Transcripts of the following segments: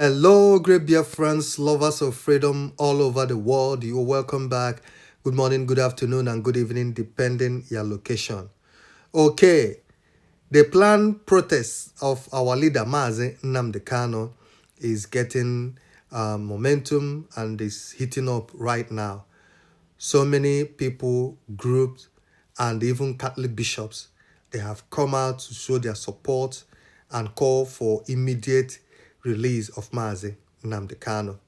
Hello, great dear friends, lovers of freedom all over the world. You're welcome back. Good morning, good afternoon, and good evening, depending your location. Okay, the planned protest of our leader, Mazi Nnamdi Kanu, is getting momentum and is heating up right now. So many people, groups, and even Catholic bishops, they have come out to show their support and call for immediate release of Mazi Nnamdi Kanu.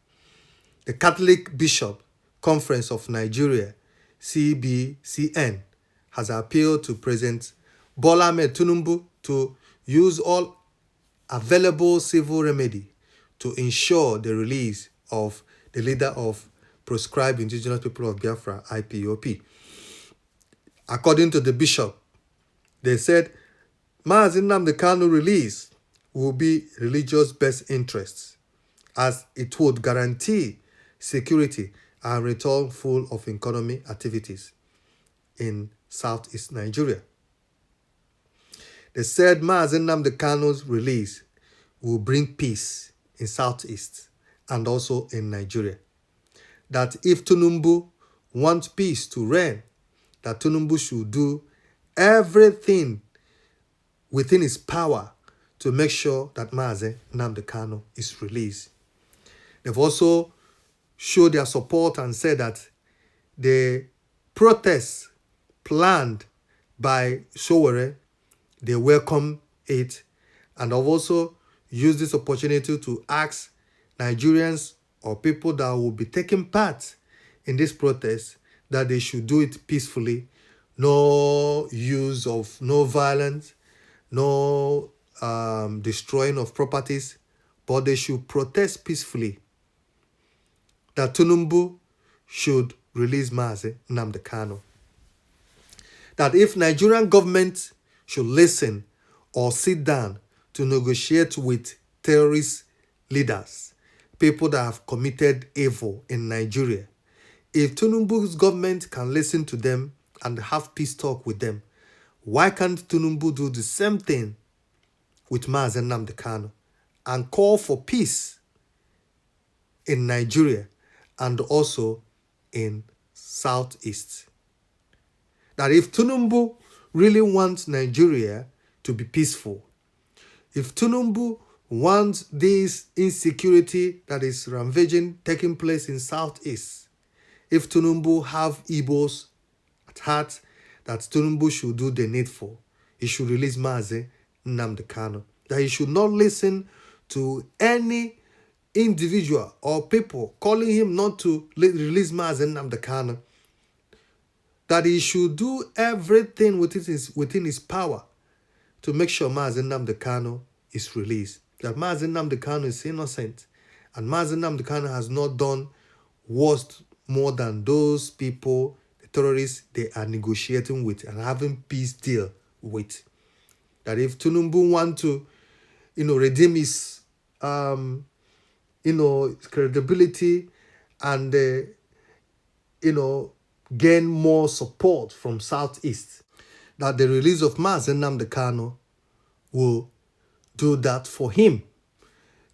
The Catholic Bishop Conference of Nigeria, CBCN, has appealed to President Bola Ahmed Tinubu to use all available civil remedy to ensure the release of the leader of proscribed indigenous people of Biafra, IPOP. According to the bishop, they said Mazi Nnamdi Kanu release will be religious best interests, as it would guarantee security and return full of economic activities in southeast Nigeria. They said Mazi Nnamdi Kanu's release will bring peace in southeast and also in Nigeria. That if Tinubu wants peace to reign, that Tinubu should do everything within his power to make sure that Mazi Nnamdi Kanu is released. They've also showed their support and said that the protests planned by Sowore, they welcome it, and have also used this opportunity to ask Nigerians or people that will be taking part in this protest that they should do it peacefully, no use of no violence, no destroying of properties, but they should protest peacefully. That Tinubu should release Mazi Nnamdi Kanu. That if Nigerian government should listen or sit down to negotiate with terrorist leaders, people that have committed evil in Nigeria, if Tinubu's government can listen to them and have peace talk with them, why can't Tinubu do the same thing with Mazi Nnamdi Kanu and call for peace in Nigeria and also in Southeast? That if Tinubu really wants Nigeria to be peaceful, if Tinubu wants this insecurity that is ravaging taking place in Southeast, if Tinubu have Igbos at heart, that Tinubu should do the needful. He should release Mazi Nnamdi Kanu. That he should not listen to any individual or people calling him not to release Mazi Nnamdi Kanu. That he should do everything within his power to make sure Mazi Nnamdi Kanu is released. That Mazi Nnamdi Kanu is innocent, and Mazi Nnamdi Kanu has not done worse more than those people, the terrorists, they are negotiating with and having peace deal with. That if Tinubu want to, redeem his, credibility and, gain more support from Southeast, that the release of Mazi Nnamdi Kanu will do that for him.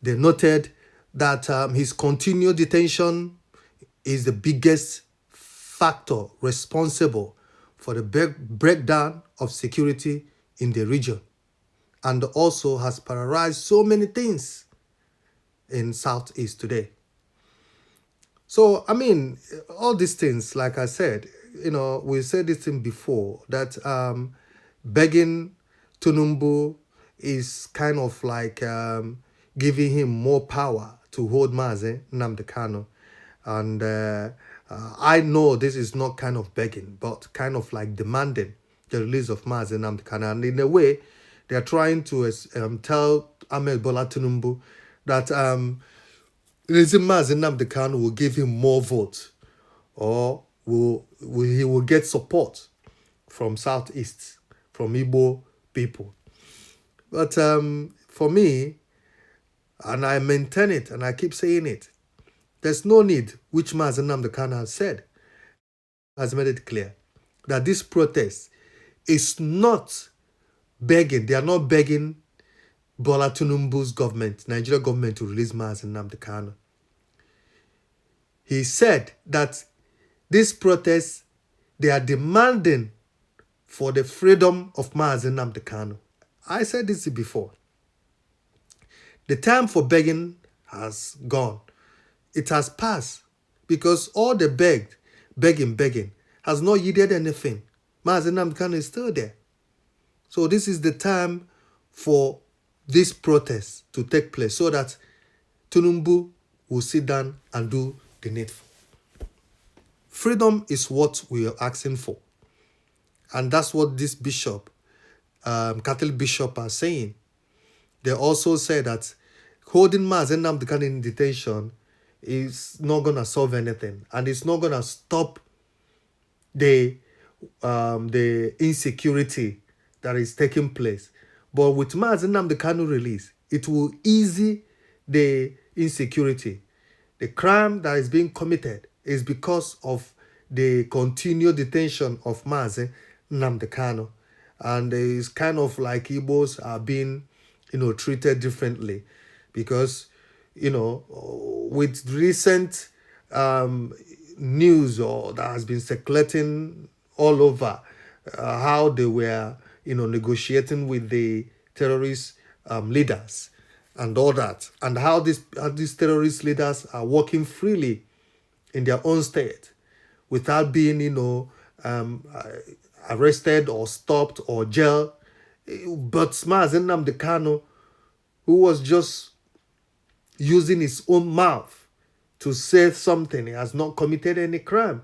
They noted that his continued detention is the biggest factor responsible for the breakdown of security in the region, and also has paralyzed so many things in Southeast today. So, all these things, like I said, we said this thing before, that begging Tinubu is kind of like giving him more power to hold Mazi Nnamdi Kanu. And I know this is not kind of begging, but kind of like demanding the release of Mazi Nnamdi Kanu. And in a way, they are trying to tell Ahmed Bola Tinubu that releasing Mazi Nnamdi Kanu will give him more votes, or he will get support from Southeast, from Igbo people. But for me, and I maintain it, and I keep saying it, there's no need, which Mazi Nnamdi Kanu has said, has made it clear, that this protest is not begging. They are not begging Bola Tinubu's government, Nigeria government, to release Mazi Nnamdi Kanu. He said that these protests, they are demanding for the freedom of Mazi Nnamdi Kanu. I said this before. The time for begging has gone. It has passed because all the begging has not yielded anything. Mazi Nnamdi Kanu is still there. So this is the time for this protest to take place so that Tinubu will sit down and do the needful. Freedom is what we are asking for. And that's what this bishop, Catholic bishop, are saying. They also say that holding Mazi Nnamdi Kanu in detention is not going to solve anything. And it's not going to stop the insecurity that is taking place. But with Mazi Nnamdi Kanu release, it will ease the insecurity. The crime that is being committed is because of the continued detention of Mazi Nnamdi Kanu. And it's kind of like Igbos are being, treated differently. Because, with recent news that has been circulating all over, how they were, negotiating with the terrorist leaders and all that, and how these terrorist leaders are working freely in their own state without being, arrested or stopped or jailed. But Mazi Nnamdi Kanu, who was just using his own mouth to say something, he has not committed any crime.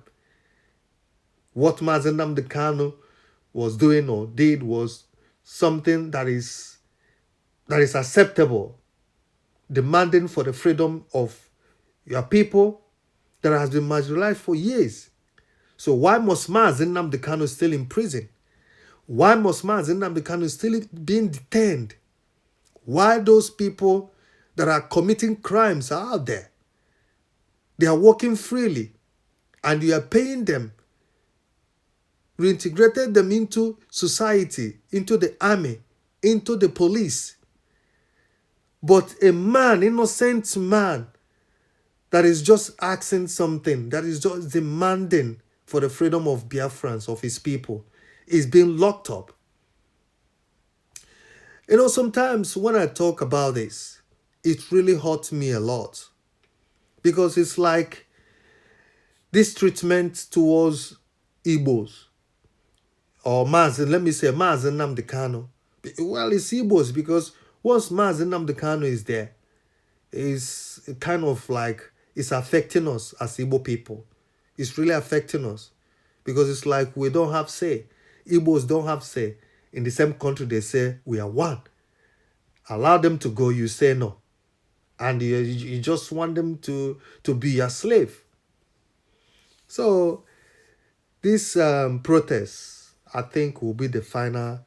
What Mazi Nnamdi Kanu was doing or did was something that is acceptable, demanding for the freedom of your people that has been marginalized for years. So why must Mazi Nnamdi Kanu still in prison? Why must Mazi Nnamdi Kanu still being detained? Why those people that are committing crimes are out there? They are working freely and you are paying them, reintegrated them into society, into the army, into the police. But a man, innocent man, that is just asking something, that is just demanding for the freedom of Biafrans, of his people, is being locked up. Sometimes when I talk about this, it really hurts me a lot. Because it's like this treatment towards Igbos, or Mazi Nnamdi Kanu. Well, it's Igbos because once Mazi Nnamdi Kanu is there, it's kind of like it's affecting us as Igbo people. It's really affecting us because it's like we don't have say. Igbos don't have say. In the same country, they say we are one. Allow them to go, you say no. And you just want them to be your slave. So this protest, I think, will be the final,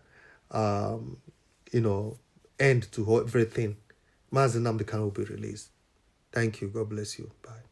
end to everything. Mazi Nnamdi Kanu will be released. Thank you. God bless you. Bye.